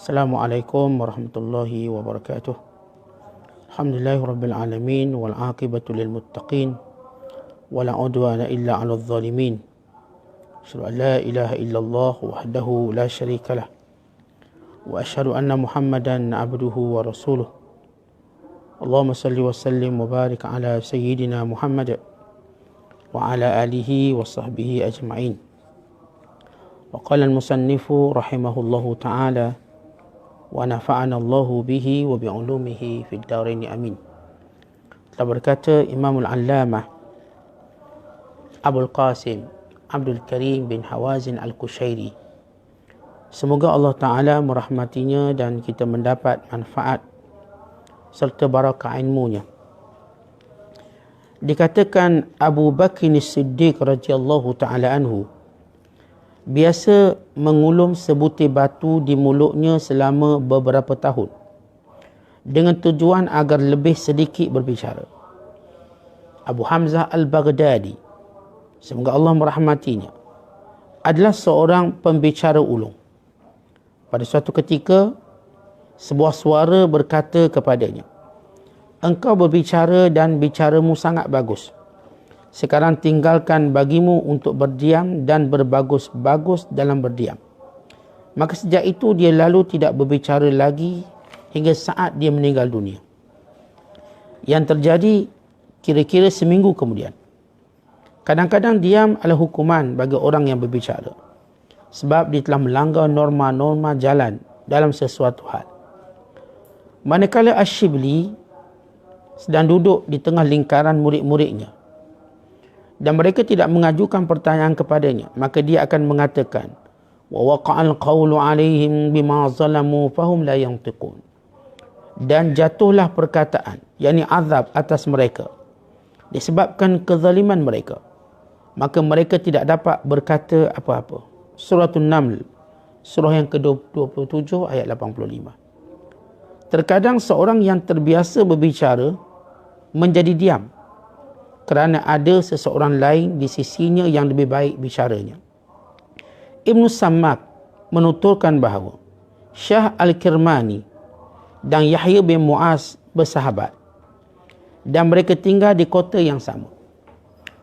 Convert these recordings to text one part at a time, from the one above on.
Assalamualaikum warahmatullahi wabarakatuh. Alhamdulillahirabbil alamin wal aqibatu lil muttaqin wala udwana illa 'alal zalimin. Asyhadu an la ilaha illallah wahdahu la syarikalah wa asyhadu anna Muhammadan 'abduhu wa rasuluh. Allahumma salli wa sallim wa barik ala sayyidina Muhammad wa ala alihi wa sahbihi ajma'in. Wa qala al-musannifu rahimahullahu ta'ala wa nafa'ana Allahu bihi wa bi'ulumihi fid darain amin. Telah berkata Imamul Allamah Abul Qasim Abdul Karim bin Hawazin Al-Kushairi, semoga Allah Ta'ala merahmatinya dan kita mendapat manfaat serta barakah ilmunya. Dikatakan Abu Bakr As-Siddiq radhiyallahu ta'ala anhu biasa mengulum sebutir batu di mulutnya selama beberapa tahun dengan tujuan agar lebih sedikit berbicara. Abu Hamzah Al-Baghdadi, semoga Allah merahmatinya, adalah seorang pembicara ulung. Pada suatu ketika, sebuah suara berkata kepadanya, "Engkau berbicara dan bicaramu sangat bagus. Sekarang tinggalkan bagimu untuk berdiam dan berbagus-bagus dalam berdiam." Maka sejak itu dia lalu tidak berbicara lagi hingga saat dia meninggal dunia. Yang terjadi kira-kira seminggu kemudian. Kadang-kadang diam adalah hukuman bagi orang yang berbicara, sebab dia telah melanggar norma-norma jalan dalam sesuatu hal. Manakala Ash-Shibli sedang duduk di tengah lingkaran murid-muridnya dan mereka tidak mengajukan pertanyaan kepadanya, maka dia akan mengatakan, wa waqa'al qawlu 'alaihim bima zalamu fahum la yantiqun, dan jatuhlah perkataan, yakni azab atas mereka disebabkan kezaliman mereka, maka mereka tidak dapat berkata apa-apa. Surah An-Naml, surah yang ke-27 ayat 85. Terkadang seorang yang terbiasa berbicara menjadi diam kerana ada seseorang lain di sisinya yang lebih baik bicaranya. Ibn Sammak menuturkan bahawa Syah Al-Kirmani dan Yahya bin Mu'az bersahabat dan mereka tinggal di kota yang sama.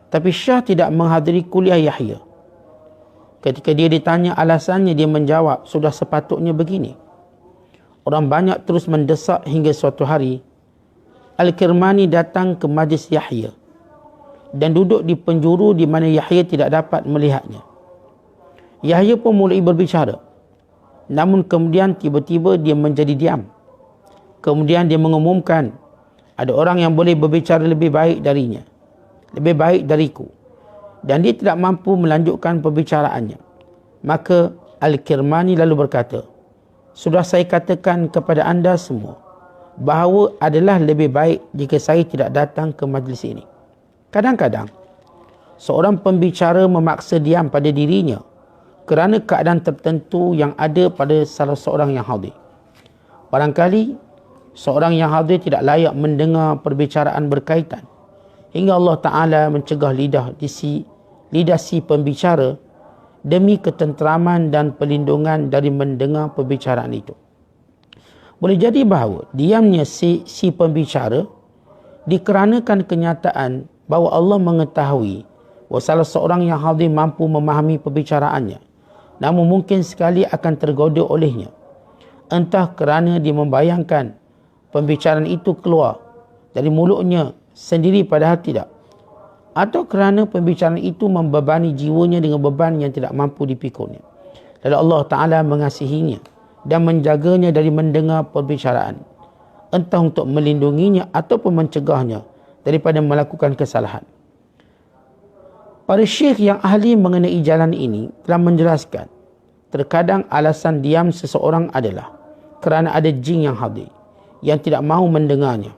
Tapi Syah tidak menghadiri kuliah Yahya. Ketika dia ditanya alasannya, dia menjawab, sudah sepatutnya begini. Orang banyak terus mendesak hingga suatu hari Al-Kirmani datang ke majlis Yahya dan duduk di penjuru di mana Yahya tidak dapat melihatnya. Yahya pun mulai berbicara, namun kemudian tiba-tiba dia menjadi diam. Kemudian dia mengumumkan, ada orang yang boleh berbicara lebih baik darinya, lebih baik dariku, dan dia tidak mampu melanjutkan perbicaraannya. Maka Al-Kirmani lalu berkata, sudah saya katakan kepada anda semua bahawa adalah lebih baik jika saya tidak datang ke majlis ini. Kadang-kadang seorang pembicara memaksa diam pada dirinya kerana keadaan tertentu yang ada pada salah seorang yang hadir. Barangkali seorang yang hadir tidak layak mendengar perbicaraan berkaitan hingga Allah Ta'ala mencegah lidah si pembicara demi ketenteraman dan perlindungan dari mendengar perbicaraan itu. Boleh jadi bahawa diamnya si pembicara dikarenakan kenyataan bahawa Allah mengetahui bahawa salah seorang yang hadir mampu memahami perbicaraannya, namun mungkin sekali akan tergoda olehnya, entah kerana dia membayangkan pembicaraan itu keluar dari mulutnya sendiri padahal tidak, atau kerana pembicaraan itu membebani jiwanya dengan beban yang tidak mampu dipikulnya. Lalu Allah Ta'ala mengasihinya dan menjaganya dari mendengar perbicaraan, entah untuk melindunginya ataupun mencegahnya daripada melakukan kesalahan. Para syekh yang ahli mengenai jalan ini telah menjelaskan, terkadang alasan diam seseorang adalah kerana ada jin yang hadir yang tidak mahu mendengarnya.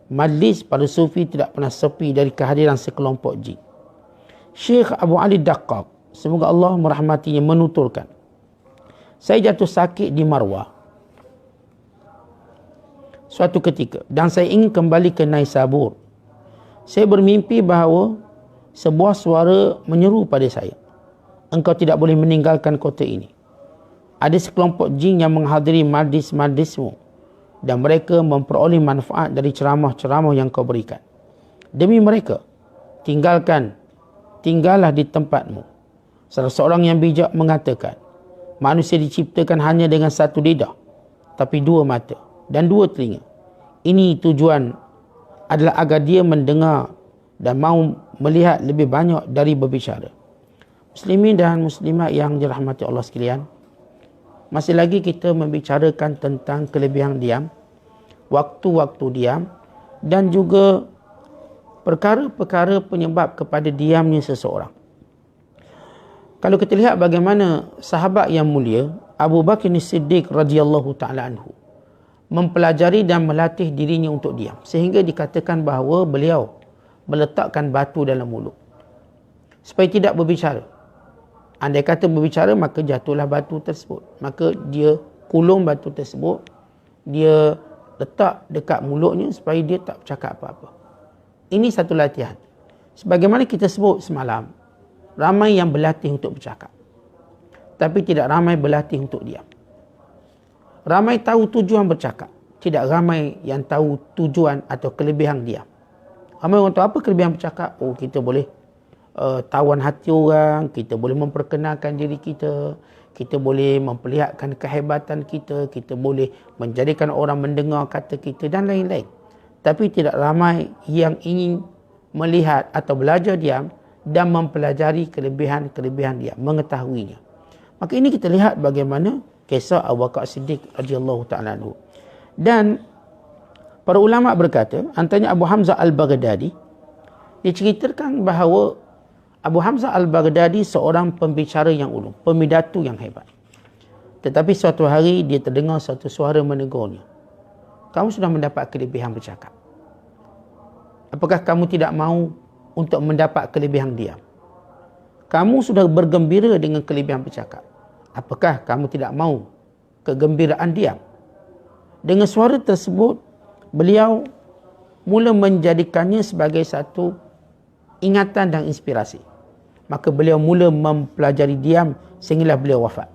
Majlis para sufi tidak pernah sepi dari kehadiran sekelompok jin. Syekh Abu Ali Daqqaq, semoga Allah merahmatinya, menuturkan, saya jatuh sakit di Marwah suatu ketika dan saya ingin kembali ke Naisabur. Saya bermimpi bahawa sebuah suara menyeru pada saya, engkau tidak boleh meninggalkan kota ini. Ada sekelompok jin yang menghadiri majlis-majlismu dan mereka memperoleh manfaat dari ceramah-ceramah yang kau berikan. Demi mereka, tinggallah di tempatmu. Salah seorang yang bijak mengatakan, manusia diciptakan hanya dengan satu lidah, tapi dua mata dan dua telinga. Ini tujuan adalah agar dia mendengar dan mahu melihat lebih banyak dari berbicara. Muslimin dan muslimat yang dirahmati Allah sekalian, masih lagi kita membicarakan tentang kelebihan diam, waktu-waktu diam dan juga perkara-perkara penyebab kepada diamnya seseorang. Kalau kita lihat bagaimana sahabat yang mulia Abu Bakr As-Siddiq radhiyallahu ta'ala anhu mempelajari dan melatih dirinya untuk diam, sehingga dikatakan bahawa beliau meletakkan batu dalam mulut supaya tidak berbicara. Andai kata berbicara, maka jatuhlah batu tersebut. Maka dia kulung batu tersebut, dia letak dekat mulutnya supaya dia tak bercakap apa-apa. Ini satu latihan. Sebagaimana kita sebut semalam, ramai yang berlatih untuk bercakap, tapi tidak ramai berlatih untuk diam. Ramai tahu tujuan bercakap, tidak ramai yang tahu tujuan atau kelebihan diam. Ramai orang tahu apa kelebihan bercakap. Oh, kita boleh tawan hati orang, kita boleh memperkenalkan diri kita, kita boleh memperlihatkan kehebatan kita, kita boleh menjadikan orang mendengar kata kita dan lain-lain. Tapi tidak ramai yang ingin melihat atau belajar diam dan mempelajari kelebihan-kelebihan dia, mengetahuinya. Maka ini kita lihat bagaimana kisah Abu Bakar Siddiq radhiyallahu ta'ala anhu. Dan para ulama berkata, antaranya Abu Hamzah Al-Baghdadi, diceritakan bahawa Abu Hamzah Al-Baghdadi seorang pembicara yang ulung, pemidatu yang hebat. Tetapi suatu hari dia terdengar suatu suara menegurnya. Kamu sudah mendapat kelebihan bercakap. Apakah kamu tidak mahu untuk mendapat kelebihan diam? Kamu sudah bergembira dengan kelebihan bercakap. Apakah kamu tidak mahu kegembiraan diam? Dengan suara tersebut, beliau mula menjadikannya sebagai satu ingatan dan inspirasi. Maka beliau mula mempelajari diam sehinggalah beliau wafat.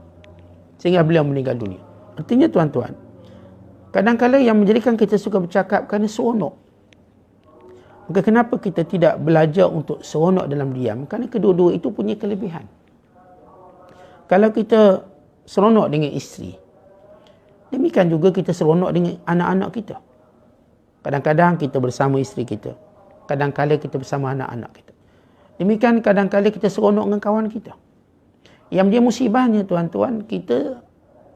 Sehingga beliau meninggal dunia. Artinya tuan-tuan, kadang-kadang yang menjadikan kita suka bercakap kerana seronok. Maka kenapa kita tidak belajar untuk seronok dalam diam? Kerana kedua-dua itu punya kelebihan. Kalau kita seronok dengan isteri, demikian juga kita seronok dengan anak-anak kita. Kadang-kadang kita bersama isteri kita, kadang-kadang kita bersama anak-anak kita. Demikian kadang-kadang kita seronok dengan kawan kita. Yang dia musibahnya tuan-tuan, kita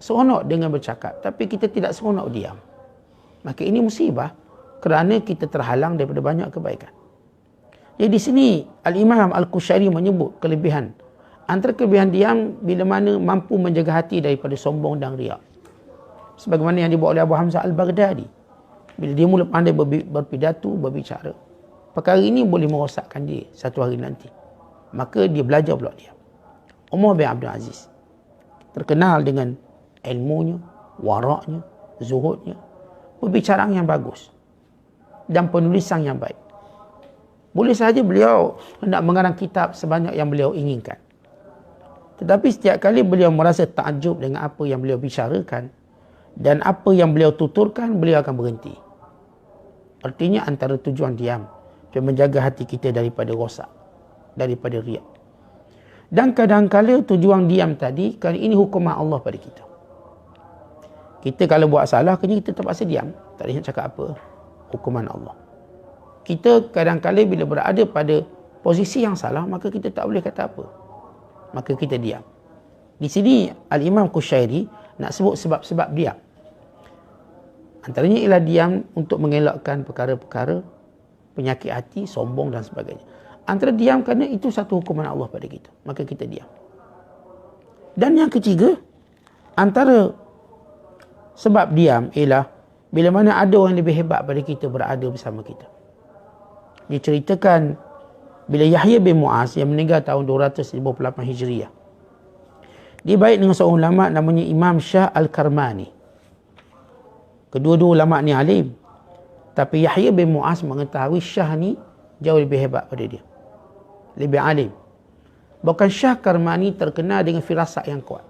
seronok dengan bercakap, tapi kita tidak seronok diam. Maka ini musibah kerana kita terhalang daripada banyak kebaikan. Jadi di sini Al-Imam Al-Qushayri menyebut kelebihan. Antara kelebihan diam bila mana mampu menjaga hati daripada sombong dan riak. Sebagaimana yang dibuat oleh Abu Hamzah Al-Baghdadi. Bila dia mula pandai berpidato, berbicara, perkara ini boleh merosakkan dia satu hari nanti. Maka dia belajar pula dia. Umar bin Abdul Aziz terkenal dengan ilmunya, waraknya, zuhudnya, perbicaraan yang bagus dan penulisan yang baik. Boleh sahaja beliau hendak mengarang kitab sebanyak yang beliau inginkan. Tetapi setiap kali beliau merasa takjub dengan apa yang beliau bicarakan dan apa yang beliau tuturkan, beliau akan berhenti. Artinya antara tujuan diam supaya menjaga hati kita daripada rosak, daripada riak. Dan kadang-kadang tujuan diam tadi, kerana ini hukuman Allah pada kita. Kita kalau buat salah, kena kita terpaksa diam. Tak boleh nak cakap apa. Hukuman Allah. Kita kadang-kadang bila berada pada posisi yang salah, maka kita tak boleh kata apa. Maka kita diam. Di sini Al-Imam Qushayri nak sebut sebab-sebab diam. Antaranya ialah diam untuk mengelakkan perkara-perkara penyakit hati, sombong dan sebagainya. Antara diam kerana itu satu hukuman Allah pada kita. Maka kita diam. Dan yang ketiga, antara sebab diam ialah bila mana ada orang lebih hebat pada kita berada bersama kita. Diceritakan bila Yahya bin Mu'az yang meninggal tahun 258 Hijriah. Dia baik dengan seorang ulama namanya Imam Shah Al-Karmani. Kedua-dua ulama ni alim. Tapi Yahya bin Mu'az mengetahui Shah ni jauh lebih hebat pada dia. Lebih alim. Bahkan Shah Karmani terkenal dengan firasat yang kuat.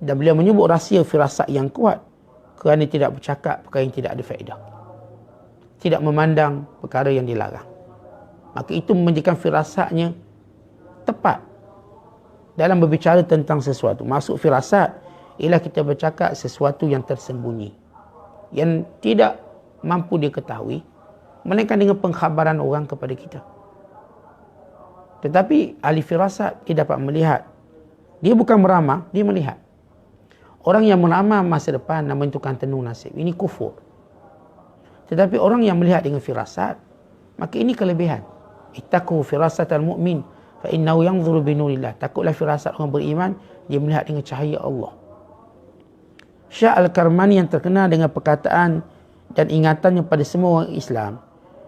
Dan beliau menyebut rahsia firasat yang kuat kerana tidak bercakap perkara yang tidak ada faedah. Tidak memandang perkara yang dilarang. Maka itu menjadikan firasatnya tepat dalam berbicara tentang sesuatu. Maksud firasat ialah kita bercakap sesuatu yang tersembunyi, yang tidak mampu diketahui, melainkan dengan pengkhabaran orang kepada kita. Tetapi ahli firasat, dia dapat melihat. Dia bukan meramal, dia melihat. Orang yang meramal masa depan dan menentukan tenung nasib, ini kufur. Tetapi orang yang melihat dengan firasat, maka ini kelebihan. Ittaqu firasatal mu'min fa innahu yanzuru bi nurillah. Takutlah firasat orang beriman, dia melihat dengan cahaya Allah. Syekh Al-Karmani yang terkenal dengan perkataan dan ingatannya pada semua orang Islam,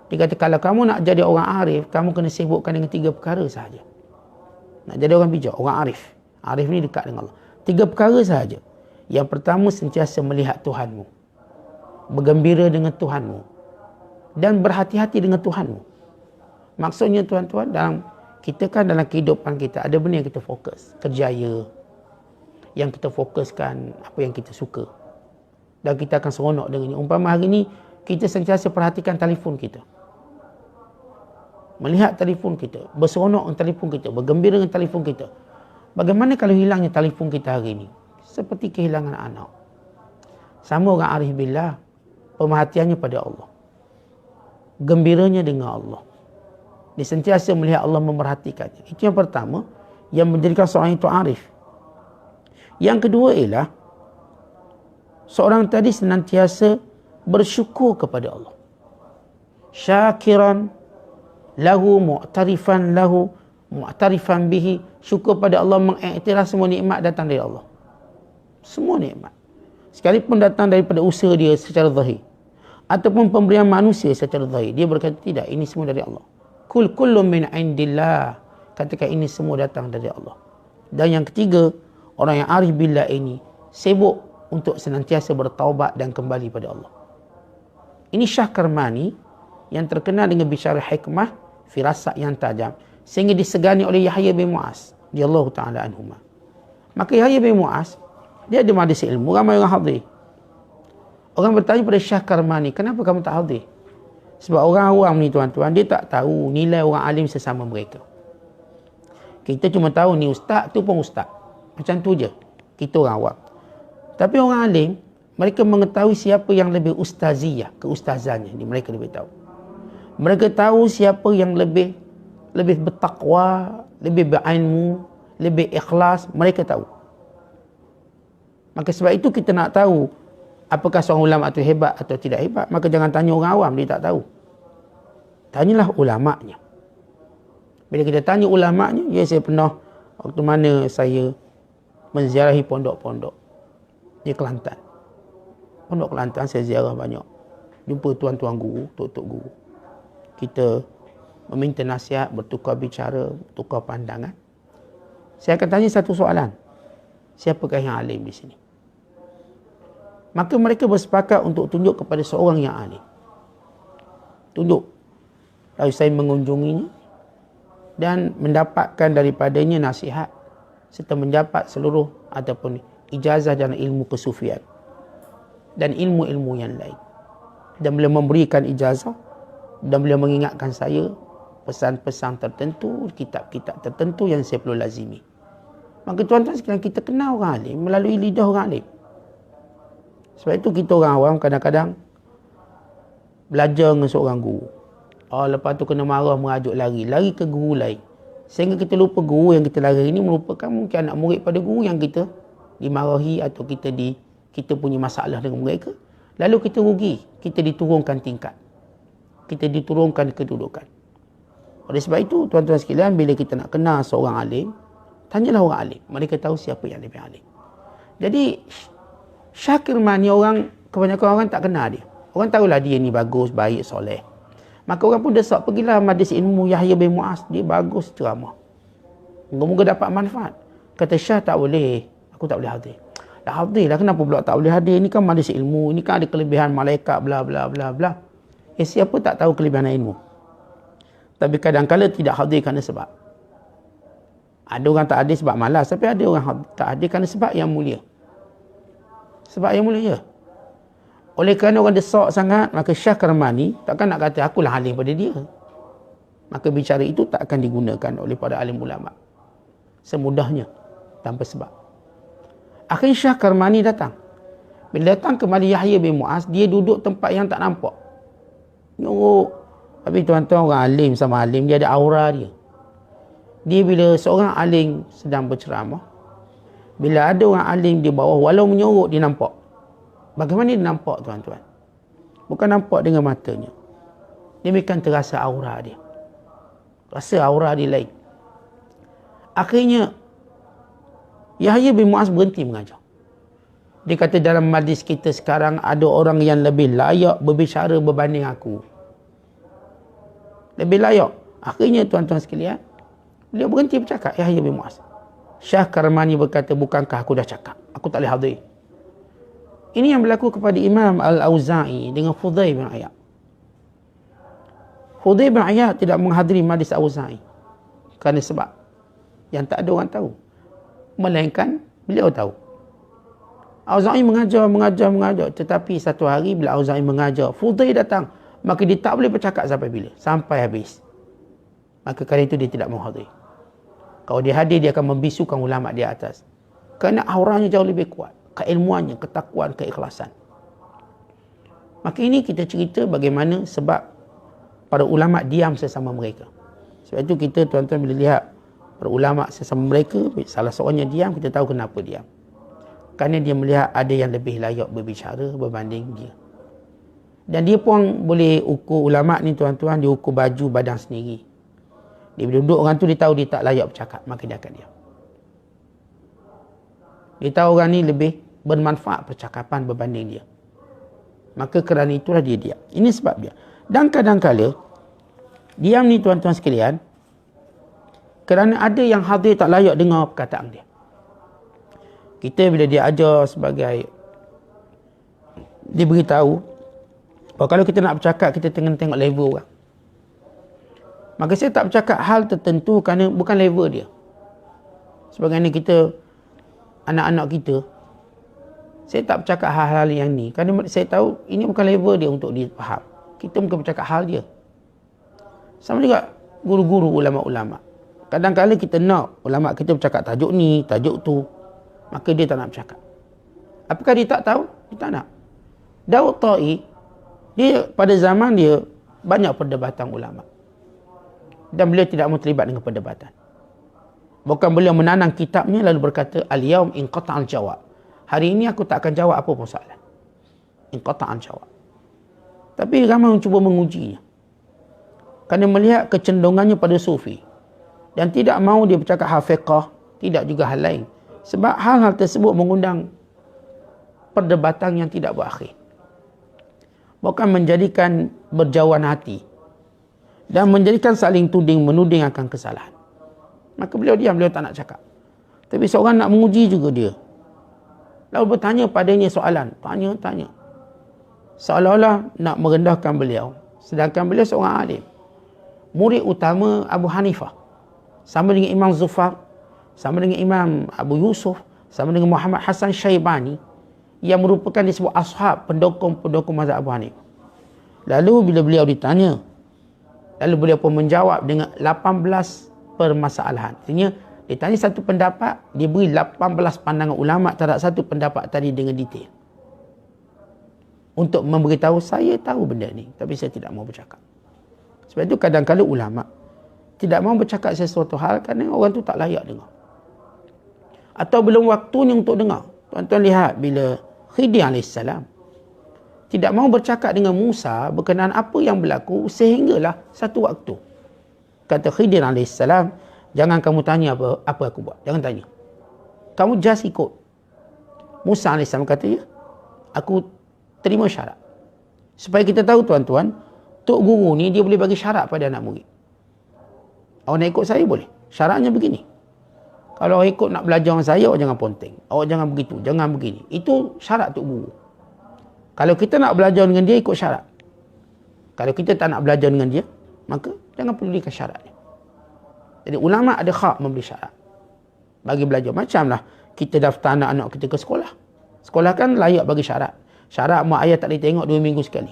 dia kata, kalau kamu nak jadi orang arif, kamu kena sibukkan dengan 3 perkara sahaja. Nak jadi orang bijak, orang arif. Arif ni dekat dengan Allah. 3 perkara sahaja. Yang pertama, sentiasa melihat Tuhanmu, bergembira dengan Tuhanmu, dan berhati-hati dengan Tuhanmu. Maksudnya tuan-tuan, kita kan dalam kehidupan kita ada benda yang kita fokus, kerjaya, yang kita fokuskan apa yang kita suka, dan kita akan seronok dengannya. Umpama hari ni kita sentiasa perhatikan telefon kita, melihat telefon kita, berseronok dengan telefon kita, bergembira dengan telefon kita. Bagaimana kalau hilangnya telefon kita hari ini? Seperti kehilangan anak. Sama orang arif billah, pemerhatiannya pada Allah, gembiranya dengan Allah, dia sentiasa melihat Allah, memerhatikannya. Itu yang pertama yang menjadikan seorang itu arif. Yang kedua ialah seorang tadi senantiasa bersyukur kepada Allah, syakiran lahu, mu'tarifan lahu, mu'tarifan bihi. Syukur pada Allah, mengiktiraf semua nikmat datang dari Allah. Semua nikmat, sekalipun datang daripada usaha dia secara zahir, ataupun pemberian manusia secara zahir, dia berkata tidak, ini semua dari Allah. Kullu min indillah. Katakan ini semua datang dari Allah. Dan yang ketiga, orang yang arif billah ini sibuk untuk senantiasa bertaubat dan kembali pada Allah. Ini Syekh Karmani yang terkenal dengan bicara hikmah, firasat yang tajam, sehingga disegani oleh Yahya bin Mu'az radhiyallahu ta'ala anhuma. Maka Yahya bin Mu'az, dia ada majlis ilmu, ramai orang hadir. Orang bertanya pada Syekh Karmani, kenapa kamu tak hadir? Sebab orang awam ni tuan-tuan, dia tak tahu nilai orang alim sesama mereka. Kita cuma tahu ni ustaz tu pun ustaz, macam tu je kita orang awam. Tapi orang alim, mereka mengetahui siapa yang lebih ustaziyah, keustazannya, mereka lebih tahu. Mereka tahu siapa yang lebih bertakwa, lebih berilmu, lebih ikhlas, mereka tahu. Maka sebab itu kita nak tahu apakah seorang ulama itu hebat atau tidak hebat, maka jangan tanya orang awam, dia tak tahu. Tanyalah ulama'nya. Bila kita tanya ulama'nya, ya, saya pernah waktu mana saya menziarahi pondok-pondok di Kelantan. Pondok Kelantan saya ziarah banyak. Jumpa tuan-tuan guru, tok-tok guru. Kita meminta nasihat, bertukar bicara, bertukar pandangan. Saya akan tanya satu soalan. Siapakah yang alim di sini? Maka mereka bersepakat untuk tunjuk kepada seorang yang alim. Tunjuk. Lalu saya mengunjunginya dan mendapatkan daripadanya nasihat serta mendapat seluruh ataupun ijazah dalam ilmu kesufian dan ilmu-ilmu yang lain. Dan beliau memberikan ijazah dan beliau mengingatkan saya pesan-pesan tertentu, kitab-kitab tertentu yang saya perlu lazimi. Maka tuan-tuan sekalian, kita kenal orang alim melalui lidah orang alim. Sebab itu kita orang awam kadang-kadang belajar dengan seorang guru. Lepas tu kena marah, merajuk, lari ke guru lain. Sehingga kita lupa guru yang kita lari ini merupakan mungkin anak murid pada guru yang kita dimarahi atau kita punya masalah dengan mereka. Lalu kita rugi, kita diturunkan tingkat, kita diturunkan kedudukan. Oleh sebab itu tuan-tuan sekalian, bila kita nak kenal seorang alim, tanyalah orang alim. Mereka tahu siapa yang lebih alim. Jadi Syekh Karmani, kebanyakan orang tak kenal dia. Orang tahulah dia ni bagus, baik, soleh. Maka orang pun desak, pergilah majlis ilmu Yahya bin Mu'az, dia bagus ceramah, moga-moga dapat manfaat. Kata Syekh, tak boleh, aku tak boleh hadir. Dah hadir lah, kenapa pula tak boleh hadir? Ini kan majlis ilmu, ini kan ada kelebihan malaikat, bla bla bla bla. Siapa tak tahu kelebihan ilmu? Tapi kadang-kadang tidak hadir kerana sebab. Ada orang tak hadir sebab malas, tapi ada orang tak hadir kerana sebab yang mulia. Sebab yang mula ya. Oleh kerana orang desak sangat, maka Syekh Karmani takkan nak kata akulah alim pada dia. Maka bicara itu tak akan digunakan oleh para alim ulama. Semudahnya, tanpa sebab. Akhirnya Syekh Karmani datang. Bila datang kembali Yahya bin Mu'az, dia duduk tempat yang tak nampak. Nyorok. Tapi tuan-tuan, orang alim sama alim, dia ada aura dia. Dia bila seorang alim sedang berceramah, bila ada orang alim di bawah, walau menyorok, dia nampak. Bagaimana dia nampak, tuan-tuan? Bukan nampak dengan matanya. Dia bukan terasa aura dia. Rasa aura dia lain. Akhirnya, Yahya bin Mu'az berhenti mengajar. Dia kata dalam majlis kita sekarang ada orang yang lebih layak berbicara berbanding aku. Lebih layak. Akhirnya tuan-tuan sekalian, beliau berhenti bercakap, Yahya bin Mu'az. Syekh Karmani berkata, bukankah aku dah cakap? Aku tak boleh hadir. Ini yang berlaku kepada Imam Al-Auza'i dengan Fudail bin Iyad. Fudail bin Iyad tidak menghadiri majlis Auza'i. Kerana sebab yang tak ada orang tahu. Melainkan beliau tahu. Auza'i mengajar. Tetapi satu hari bila Auza'i mengajar, Fudail datang. Maka dia tak boleh bercakap sampai bila? Sampai habis. Maka kerana itu dia tidak mau hadir. Kalau dia hadir, dia akan membisukan ulama di atas. Kerana auranya jauh lebih kuat. Keilmuannya, ketakwaan, keikhlasan. Maka ini kita cerita bagaimana sebab para ulama diam sesama mereka. Sebab itu kita tuan-tuan bila lihat para ulama sesama mereka, salah seorangnya diam, kita tahu kenapa diam. Kerana dia melihat ada yang lebih layak berbicara berbanding dia. Dan dia pun boleh ukur ulama ni tuan-tuan, dia ukur baju badan sendiri. Dia bila duduk orang tu, dia tahu dia tak layak bercakap, maka dia akan diam. Dia tahu orang ni lebih bermanfaat percakapan berbanding dia. Maka kerana itulah dia diam. Ini sebab dia. Dan kadang-kala, diam ni tuan-tuan sekalian, kerana ada yang hadir tak layak dengar perkataan dia. Kita bila dia ajar sebagai, dia beritahu, kalau kita nak bercakap, kita tengok level orang. Maka saya tak bercakap hal tertentu kerana bukan level dia. Sebagaimana kita, anak-anak kita, saya tak bercakap hal-hal yang ni. Kerana saya tahu ini bukan level dia untuk dia faham. Kita bukan bercakap hal dia. Sama juga guru-guru, ulama-ulama. Kadang-kadang kita nak ulama kita bercakap tajuk ni, tajuk tu. Maka dia tak nak bercakap. Apakah dia tak tahu? Dia tak nak. Daud Ta'i, dia pada zaman dia banyak perdebatan ulama. Dan beliau tidak mau terlibat dengan perdebatan. Bukan beliau menanang kitabnya lalu berkata, Al-yawm inqata'al jawab. Hari ini aku tak akan jawab apa pun soalan. Inqata'al jawab. Tapi ramai yang cuba mengujinya. Kerana melihat kecenderungannya pada sufi. Dan tidak mahu dia bercakap hal fiqah, tidak juga hal lain. Sebab hal-hal tersebut mengundang perdebatan yang tidak berakhir. Bukan menjadikan berjauhan hati. Dan menjadikan saling tuding menuding akan kesalahan. Maka beliau diam, beliau tak nak cakap. Tapi seorang nak menguji juga dia. Lalu bertanya padanya soalan. Tanya. Seolah-olah nak merendahkan beliau. Sedangkan beliau seorang alim. Murid utama Abu Hanifah. Sama dengan Imam Zufar. Sama dengan Imam Abu Yusuf. Sama dengan Muhammad Hasan Syaibani. Yang merupakan disebut ashab, pendukung mazhab Abu Hanifah. Lalu bila beliau ditanya. Lalu beliau pun menjawab dengan 18 permasalahan. Artinya, dia tanya satu pendapat, dia beri 18 pandangan ulama terhadap satu pendapat tadi dengan detail. Untuk memberitahu, saya tahu benda ni, tapi saya tidak mau bercakap. Sebab itu kadang-kadang ulama tidak mau bercakap sesuatu hal kerana orang tu tak layak dengar. Atau belum waktunya untuk dengar. Tuan-tuan lihat bila Khidir AS tidak mau bercakap dengan Musa berkenaan apa yang berlaku sehinggalah satu waktu. Kata Khidir AS, jangan kamu tanya apa aku buat. Jangan tanya. Kamu just ikut. Musa AS kata, ya, aku terima syarat. Supaya kita tahu tuan-tuan, Tok Guru ni dia boleh bagi syarat pada anak murid. Awak nak ikut saya boleh. Syaratnya begini. Kalau awak ikut nak belajar dengan saya, awak jangan ponteng. Awak jangan begitu, jangan begini. Itu syarat Tok Guru. Kalau kita nak belajar dengan dia, ikut syarat. Kalau kita tak nak belajar dengan dia, maka jangan pedulikan syarat dia. Jadi ulama ada hak memberi syarat bagi belajar. Macamlah kita daftar anak-anak kita ke sekolah. Sekolah kan layak bagi syarat. Syarat mak ayah tak boleh tengok 2 minggu sekali.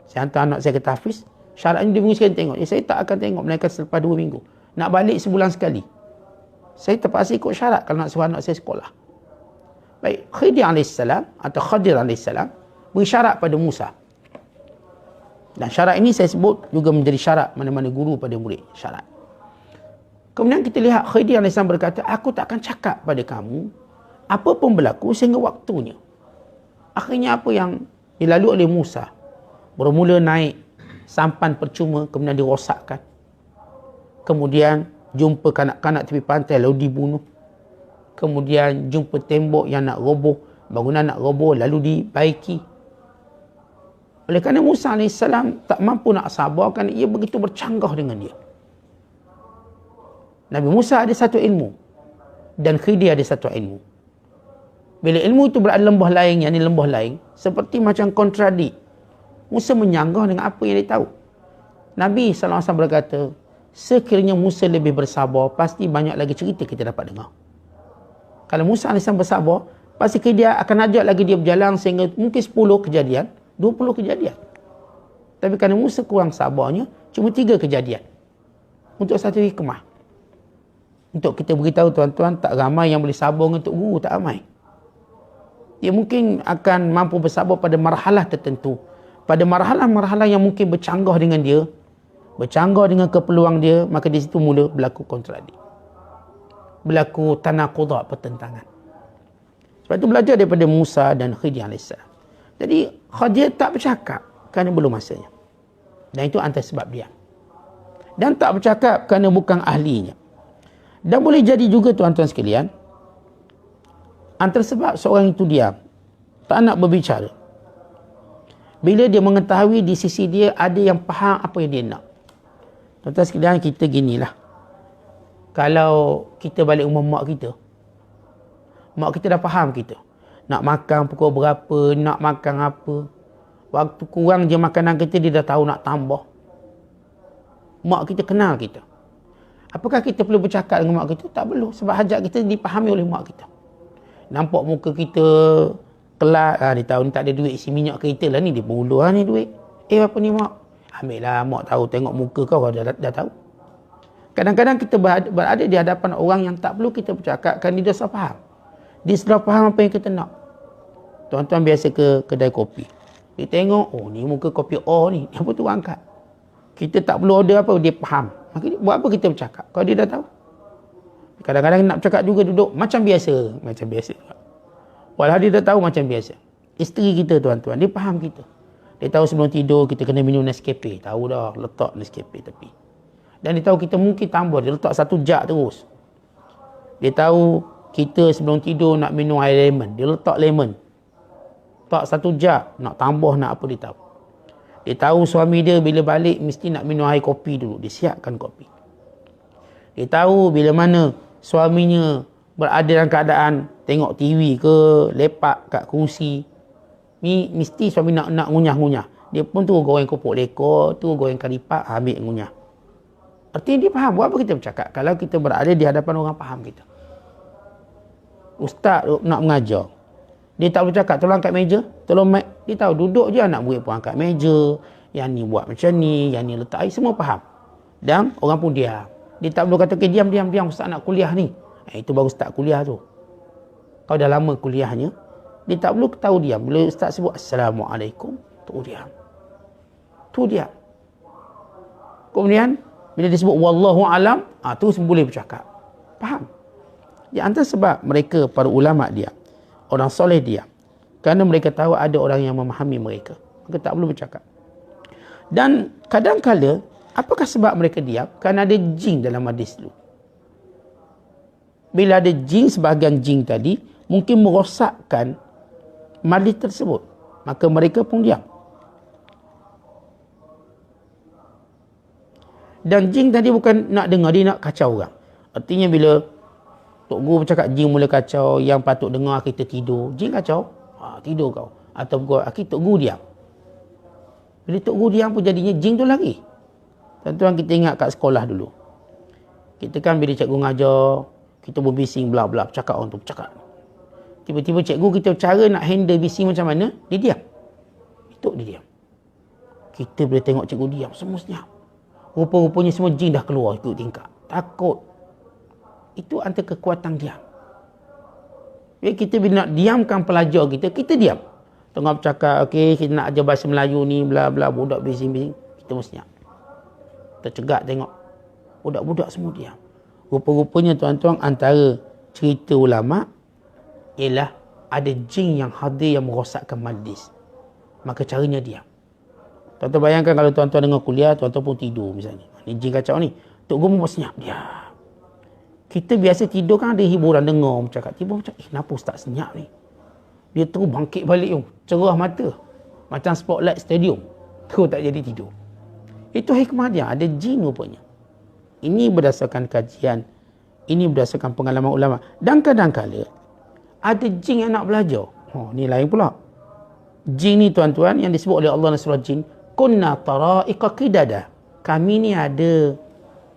Saya hantar anak saya ke tahfiz, syaratnya 2 minggu sekali tengok. Saya tak akan tengok melainkan selepas 2 minggu. Nak balik sebulan sekali. Saya terpaksa ikut syarat kalau nak suruh anak saya sekolah. Baik, Khidir AS atau Khadir AS beri syarat pada Musa. Dan syarat ini saya sebut juga menjadi syarat mana-mana guru pada murid. Syarat. Kemudian kita lihat Khidir AS berkata, aku tak akan cakap pada kamu apa pun berlaku sehingga waktunya. Akhirnya apa yang dilalui oleh Musa? Bermula naik sampan percuma, kemudian dirosakkan. Kemudian jumpa kanak-kanak tepi pantai lalu dibunuh. Kemudian jumpa tembok yang nak roboh, bangunan nak roboh lalu dibaiki. Oleh kerana Musa AS tak mampu nak sabar kerana ia begitu bercanggah dengan dia. Nabi Musa ada satu ilmu dan Khidir ada satu ilmu. Bila ilmu itu berada lembah lain, yang ini lembah lain, seperti macam kontradik. Musa menyanggah dengan apa yang dia tahu. Nabi SAW berkata, sekiranya Musa lebih bersabar, pasti banyak lagi cerita kita dapat dengar. Kalau Musa AS bersabar, pasti dia akan ajak lagi dia berjalan sehingga mungkin 10 kejadian, 20 kejadian. Tapi kerana Musa kurang sabarnya, cuma 3 kejadian. Untuk satu hikmah. Untuk kita beritahu tuan-tuan, tak ramai yang boleh sabar untuk guru, tak ramai. Dia mungkin akan mampu bersabar pada marhalah tertentu. Pada marhalah-marhalah yang mungkin bercanggah dengan dia, bercanggah dengan keperluan dia, maka di situ mula berlaku kontradik. Berlaku tanaqudah, pertentangan. Sebab itu belajar daripada Musa dan Khidir AS. Jadi Khidir tak bercakap kerana belum masanya. Dan itu antara sebab dia. Dan tak bercakap kerana bukan ahlinya. Dan boleh jadi juga tuan-tuan sekalian, antara sebab seorang itu diam, tak nak berbicara, bila dia mengetahui di sisi dia ada yang faham apa yang dia nak. Tuan-tuan sekalian, kita ginilah. Kalau kita balik rumah mak kita dah faham kita. Nak makan pukul berapa, nak makan apa. Waktu kurang je makanan kita, dia dah tahu nak tambah. Mak kita kenal kita. Apakah kita perlu bercakap dengan mak kita? Tak perlu. Sebab hajat kita dipahami oleh mak kita. Nampak muka kita kelak, dia tahu ni tak ada duit isi minyak kereta lah ni, dia beruluh lah ni duit. Apa ni mak? Ambil lah, mak tahu, tengok muka kau dah tahu. Kadang-kadang kita berada di hadapan orang yang tak perlu kita bercakap kerana dia sudah faham. Dia sudah faham apa yang kita nak. Tuan-tuan biasa ke kedai kopi. Dia tengok, oh ni muka kopi O ni, apa tu angkat. Kita tak perlu order apa, dia faham. Maka buat apa kita bercakap kalau dia dah tahu? Kadang-kadang nak bercakap juga duduk macam biasa. Walau dia dah tahu macam biasa. Isteri kita tuan-tuan, dia faham kita. Dia tahu sebelum tidur kita kena minum Nescafe. Tahu dah, letak Nescafe tepi. Dan dia tahu kita mungkin tambah, dia letak 1 jug terus. Dia tahu kita sebelum tidur nak minum air lemon, dia letak lemon. Tak 1 jug, nak tambah nak apa dia tahu. Dia tahu suami dia bila balik mesti nak minum air kopi dulu, dia siapkan kopi. Dia tahu bila mana suaminya berada dalam keadaan tengok TV ke, lepak kat kerusi, ni mesti suami nak ngunyah-ngunyah. Dia pun tu goreng kopok lekor, tu goreng karipak, ambil ngunyah. Artinya dia faham. Buat apa kita bercakap kalau kita berada di hadapan orang faham kita? Ustaz nak mengajar, dia tak bercakap, tolong angkat meja, tolong mic. Dia tahu, duduk je anak murid pun angkat meja, yang ni buat macam ni, yang ni letak air, semua faham. Dan orang pun diam. Dia tak perlu kata, okay, diam, Ustaz nak kuliah ni. Itu baru start kuliah tu. Kalau dah lama kuliahnya, dia tak perlu tahu diam. Bila Ustaz sebut Assalamualaikum, tu diam. Kemudian bila dia sebut wallahu alam, tu boleh bercakap. Faham? Di antara sebab mereka, para ulama diam, orang soleh diam, kerana mereka tahu ada orang yang memahami mereka. Mereka tak perlu bercakap. Dan kadang-kala, apakah sebab mereka diam? Kerana ada jin dalam hadis dulu. Bila ada jin, sebahagian jin tadi mungkin merosakkan majlis tersebut, maka mereka pun diam. Dan jin tadi bukan nak dengar, dia nak kacau orang. Artinya bila Tok Guru bercakap jin mula kacau, yang patut dengar kita tidur, jin kacau, tidur kau. Atau akhir Tok Guru diam. Bila Tok Guru diam pun jadinya jin tu lagi. Tuan-tuan, kita ingat kat sekolah dulu. Kita kan bila cikgu ngajar, kita berbising bla-bla, bercakap orang tu, bercakap. Tiba-tiba cikgu kita cara nak handle bising macam mana, dia diam. Itu dia diam. Kita boleh tengok cikgu diam, semua senyap. Rupa-rupanya semua jin dah keluar ikut tingkap. Takut. Itu antara kekuatan diam. Jadi kita bila nak diamkan pelajar kita, kita diam. Tengah bercakap, okey, kita nak ajar bahasa Melayu ni, bla bla, budak bising-bising, kita mesti senyap. Kita cegak tengok. Budak-budak semua diam. Rupa-rupanya tuan-tuan, antara cerita ulama' ialah ada jin yang hadir yang merosakkan majlis. Maka caranya diam. Tuan-tuan bayangkan kalau tuan-tuan dengar kuliah, tuan-tuan pun tidur misalnya. Ni jin kacau ni. Tok Guru pun senyap. Diam. Kita biasa tidur kan ada hiburan dengar bercakap. Tiba macam, kenapa ustaz senyap ni? Dia terus bangkit balik tu. Cerah mata. Macam spotlight stadium. Terus tak jadi tidur. Itu hikmah dia. Ada jin rupanya. Ini berdasarkan kajian. Ini berdasarkan pengalaman ulama. Dan kadang-kadang ada jin yang nak belajar. Oh, ni lain pula. Jin ni tuan-tuan yang disebut oleh Allah dalam surah jin. Kunna tara'iqa qidada. Kami ni ada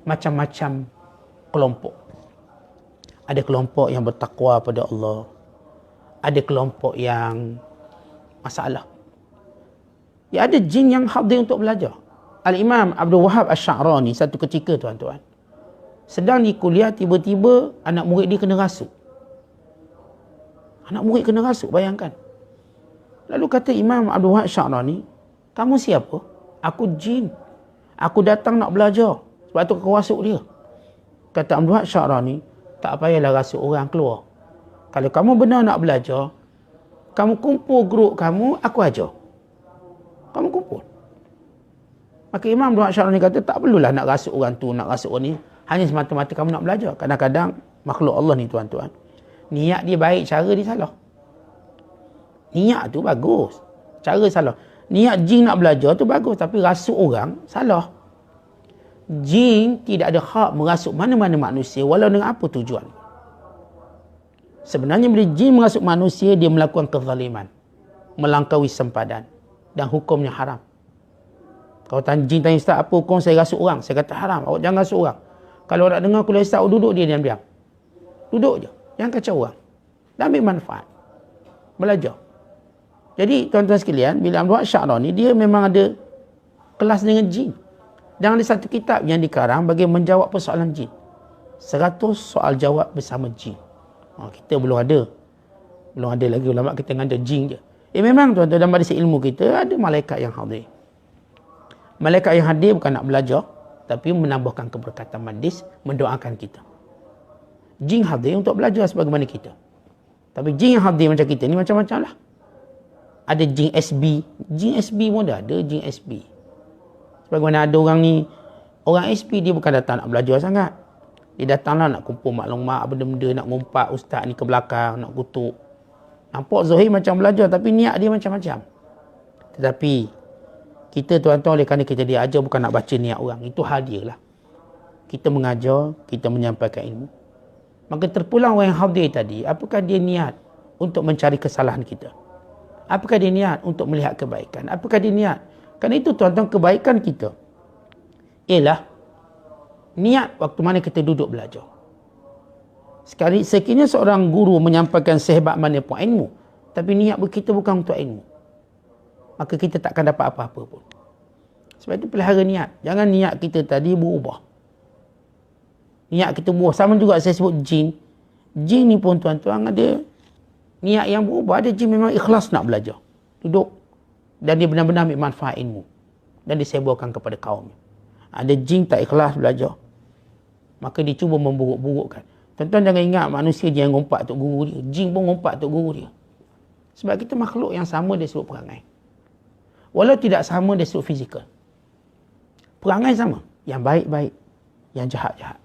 macam-macam kelompok. Ada kelompok yang bertakwa pada Allah. Ada kelompok yang masalah. Ya, ada jin yang hadir untuk belajar. Al-Imam Abdul Wahab Asy-Sya'rani satu ketika tuan-tuan, sedang di kuliah, tiba-tiba anak murid dia kena rasuk. Anak murid kena rasuk, bayangkan. Lalu kata Imam Abdul Wahab Asy-Sya'rani, kamu siapa? Aku jin. Aku datang nak belajar. Sebab tu aku rasuk dia. Kata Abdul Wahab Asy-Sya'rani, tak payahlah rasuk orang keluar. Kalau kamu benar nak belajar, kamu kumpul grup kamu, aku ajar. Kamu kumpul. Maka Imam Abdul Wahab Asy-Sya'rani kata, tak perlulah nak rasuk orang tu, nak rasuk orang ni. Hanya semata-mata kamu nak belajar. Kadang-kadang makhluk Allah ni tuan-tuan, niat dia baik, cara dia salah. Niat tu bagus, cara salah. Niat jin nak belajar tu bagus, tapi rasuk orang salah. Jin tidak ada hak merasuk mana-mana manusia walau dengan apa tujuan. Sebenarnya bila jin merasuk manusia, dia melakukan kezaliman, melangkaui sempadan, dan hukumnya haram. Kalau jin tanya, ustaz, apa hukum saya rasuk orang? Saya kata haram, awak jangan rasuk orang. Kalau nak dengar kuliah ustaz, duduk dia diam-diam. Duduk je, jangan kacau orang. Dan ambil manfaat. Belajar. Jadi tuan-tuan sekalian, bila Abdul Wahab Asy-Sya'rani, dia memang ada kelas dengan jin. Dan ada satu kitab yang dikarang bagi menjawab persoalan jin. 100 soal jawab bersama jin. Kita belum ada. Belum ada lagi ulama kita dengan ada jin je. Memang tuan-tuan, dalam majlis ilmu kita ada malaikat yang hadir. Malaikat yang hadir bukan nak belajar, tapi menambahkan keberkatan majlis, mendoakan kita. Jin hadir untuk belajar sebagaimana kita. Tapi jin yang hadir macam kita ni macam-macam lah. Ada jin SB. Jin SB pun ada jin SB. Sebagaimana ada orang ni, orang SB dia bukan datang nak belajar sangat. Dia datanglah nak kumpul maklumat, benda-benda, nak ngumpat ustaz ni ke belakang, nak kutuk. Nampak zahir macam belajar, tapi niat dia macam-macam. Tetapi kita tuan-tuan, oleh kerana kita diajar bukan nak baca niat orang. Itu hal dia lah. Kita mengajar, kita menyampaikan ilmu. Maka terpulang orang yang hadir tadi, apakah dia niat untuk mencari kesalahan kita? Apakah dia niat untuk melihat kebaikan? Apakah dia niat? Kerana itu tuan-tuan, kebaikan kita ialah niat waktu mana kita duduk belajar. Sekiranya seorang guru menyampaikan sehebat mana pun ilmu, tapi niat kita bukan untuk ilmu, maka kita takkan dapat apa-apa pun. Sebab itu pelihara niat. Jangan niat kita tadi berubah. Niat kita berubah. Sama juga saya sebut jin. Jin ni pun tuan-tuan ada niat yang berubah. Ada jin memang ikhlas nak belajar. Duduk. Dan dia benar-benar ambil manfaat ilmu. Dan disebarkan kepada kaumnya. Ada jin tak ikhlas belajar. Maka dia cuba memburuk-burukkan. Tuan-tuan jangan ingat manusia je yang ngumpat untuk guru dia. Jin pun ngumpat untuk guru dia. Sebab kita makhluk yang sama dari sudut perangai. Walau tidak sama dari sudut fizikal. Perangai sama. Yang baik-baik. Yang jahat-jahat.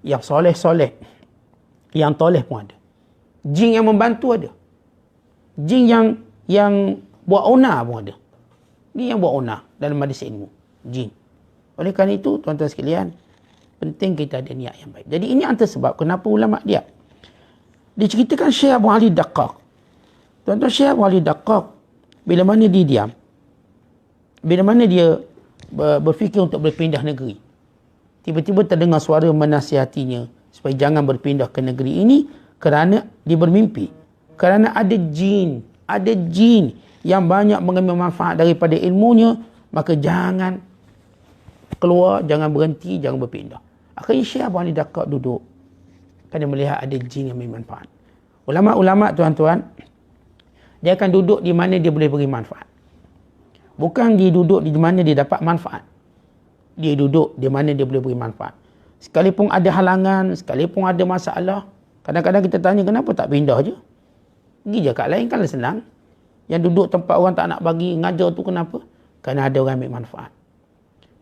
Yang soleh-soleh. Yang toleh pun ada. Jin yang membantu ada. Jin yang buat onar pun ada. Ni yang buat onar dalam majlis ilmu. Jin. Oleh kerana itu, tuan-tuan sekalian, penting kita ada niat yang baik. Jadi ini antara sebab kenapa ulama dia. Diceritakan Syekh Abu Ali Daqqaq. Tuan-tuan, Syekh Abu Ali Daqqaq, bila mana dia diam, bila mana dia berfikir untuk berpindah negeri, tiba-tiba terdengar suara menasihatinya supaya jangan berpindah ke negeri ini kerana dia bermimpi, kerana ada jin yang banyak mengambil manfaat daripada ilmunya, maka jangan keluar, jangan berhenti, jangan berpindah. Akhirnya Syekh Abu Hanif Dakak duduk kerana melihat ada jin yang ambil manfaat. Ulama-ulama tuan-tuan, dia akan duduk di mana dia boleh beri manfaat. Bukan dia duduk di mana dia dapat manfaat. Dia duduk di mana dia boleh beri manfaat. Sekalipun ada halangan, sekalipun ada masalah, kadang-kadang kita tanya, kenapa tak pindah je? Pergi je kat lain, kan senang. Yang duduk tempat orang tak nak bagi ngajar tu kenapa? Kerana ada orang ambil manfaat.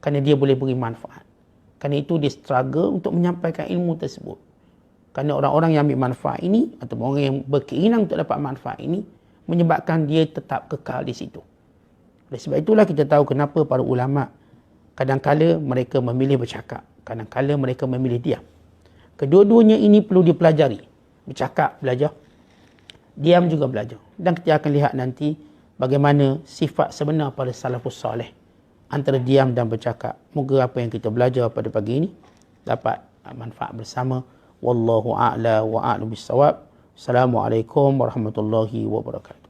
Kerana dia boleh beri manfaat. Kerana itu dia struggle untuk menyampaikan ilmu tersebut. Kerana orang-orang yang ambil manfaat ini, atau orang yang berkeinginan untuk dapat manfaat ini, menyebabkan dia tetap kekal di situ. Oleh sebab itulah kita tahu kenapa para ulama kadang-kala mereka memilih bercakap, kadang-kala mereka memilih diam. Kedua-duanya ini perlu dipelajari. Bercakap, belajar. Diam juga belajar. Dan kita akan lihat nanti bagaimana sifat sebenar pada salafus salih antara diam dan bercakap. Moga apa yang kita belajar pada pagi ini dapat manfaat bersama. Wallahu a'la wa a'lam bissawab. Assalamualaikum warahmatullahi wabarakatuh.